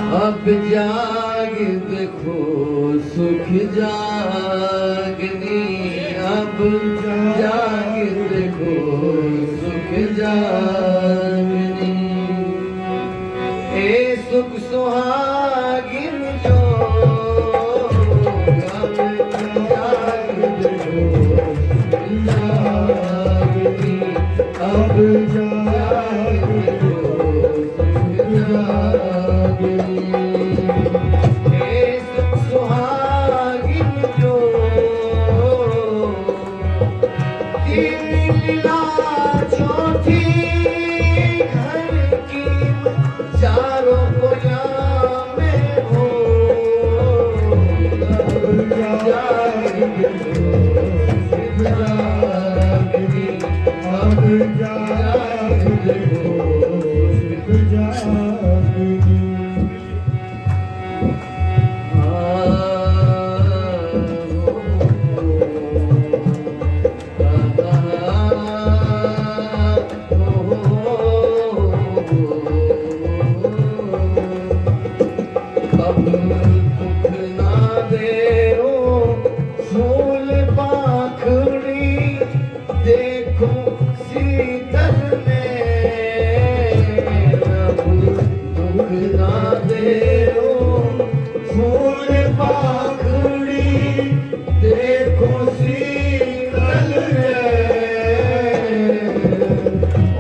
अब जाग देखो सुख जागनी, अब जाग देखो सुख जागनी। ए सुख सुहागिन जो, अब जाग देखो सुख जागनी, अब जाग देखो सुख जागनी। ए सुख सुहागिन जो, तीन लीला चौथी घर की, चारों कोया में हो। अब जाग देखो सुख जागनी, अब जाग देखो सुख जागनी। अब दुख ना देओ फूल पाखड़ी, देखो शीतल में। अब दुख ना देओ फूल पाखड़ी, देखो शीतल में।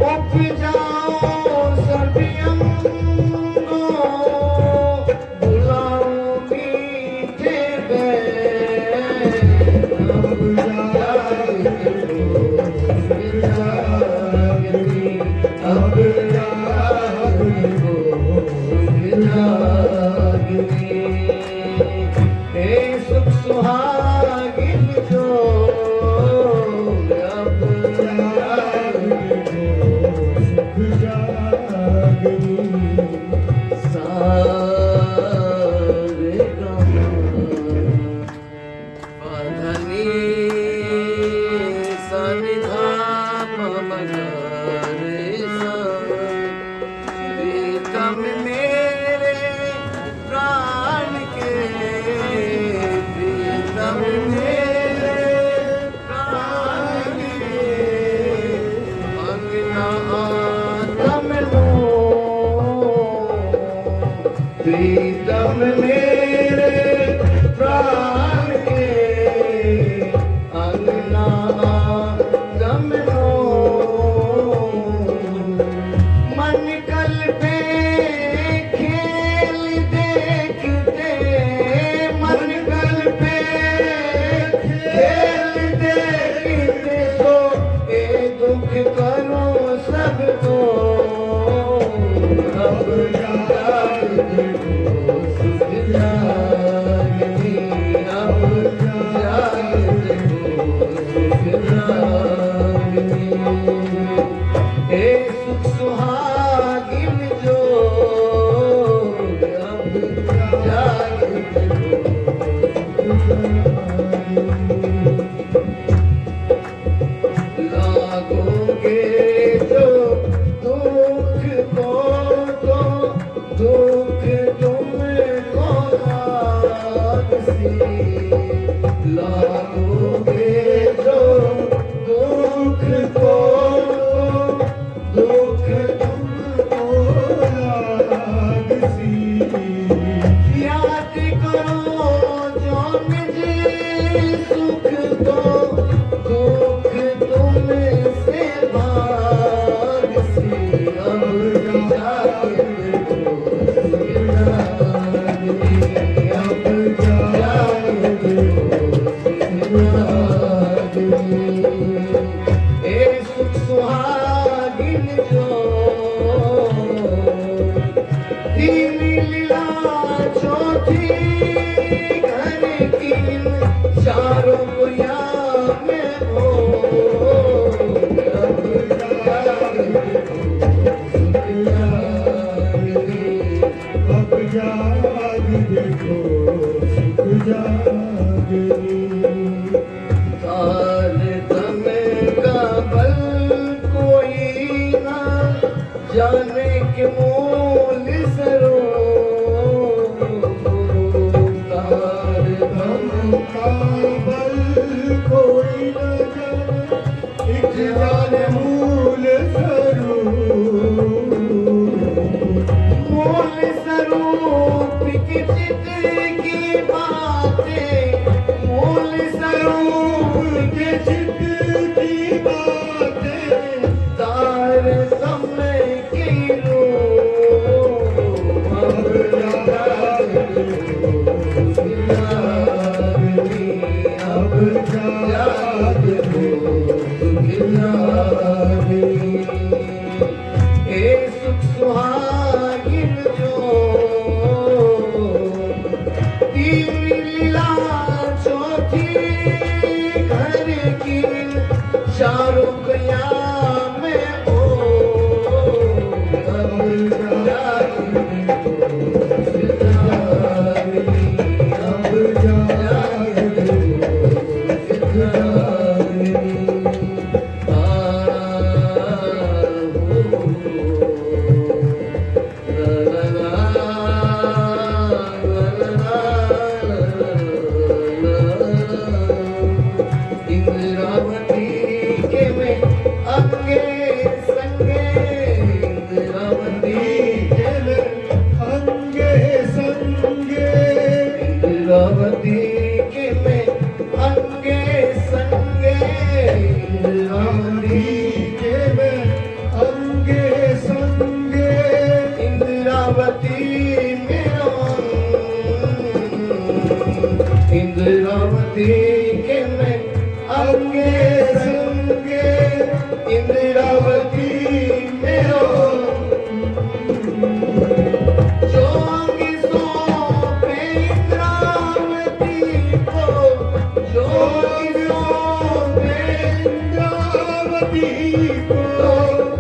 उपजाओ सर्दियों को, बुलाओ मीठे बैर। अब जाग देखो सुख जागनी, अब जाग देखो सुख जागनी। हे सुख सुहागिन जो, अब जाग देखो सुख जागनी। सारे गमा पधनी सनिधा ममगरे सा। प्रीतम मेरे प्राण के, प्रीतम मेरे प्राण के, अंगना आत्म लो। प्रीतम मेरे प्राण के, अंगना आत्म लो। मन कल पे खेल देखते, मन कल पे खेल देखते तो, ए दुख करो सबको। अब जाग देखो सुख जागनी, अब जाग देखो सुख जागनी। ए सुख सुहागिन जो, अब जाग देखो सुख जागनी। लागोगे जो दुख को, तो दुख तुमको लाग सी। लागोगे जो दुख को, तो दुख तुमको लाग सी। याद करो जो निज सुख को, दुख तुमसे भाग सी। अब जाग देखो सुख जागनी, अब जाग देखो सुख जागनी। ए सुख सुहागिन जो, तीन लीला चौथी घर की, चारों कोया में हो। अब जाग देखो सुख जागनी, अब जाग देखो सुख जागनी। तार दम का बल कोई ना जाने के मूल सरो। विकसित की बातें मूल स्वरूप के चित की बातें तार समय की लो अब याद अब याद ए सुख सुहागिन जो तीन लीला चौथी घर की शाहरुख में हो अब इंद्रावती के में अंगे संगे इंद्रावती के में अंगे संगे इंद्रावती के में अंगे संगे इंद्रावती के में अंगे संगे इंद्रावती मेरो इंद्रावती के में अंगे संगे इंद्रावती मेरो जोगी सौंपे इंद्रावती को जोगी सौंपे इंद्रावती को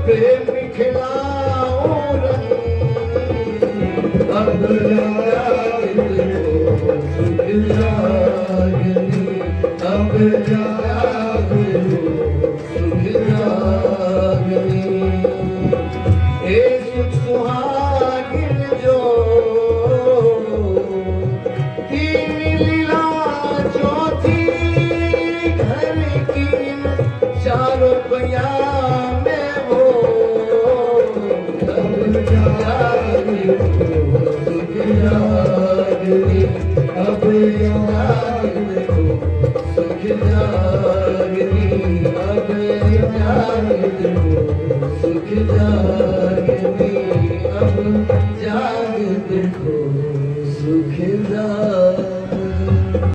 प्रेम खिलाओ रंग अब याद सुख लागनी अब याद सुख लागनी ए सुख सुहागिन जो तीन लीला चौथी घर की चारों बया में हो अब याद सुख लागनी अब याद सुख जागनी अब याद सुख जागनी अब जाग देखो सुख जाग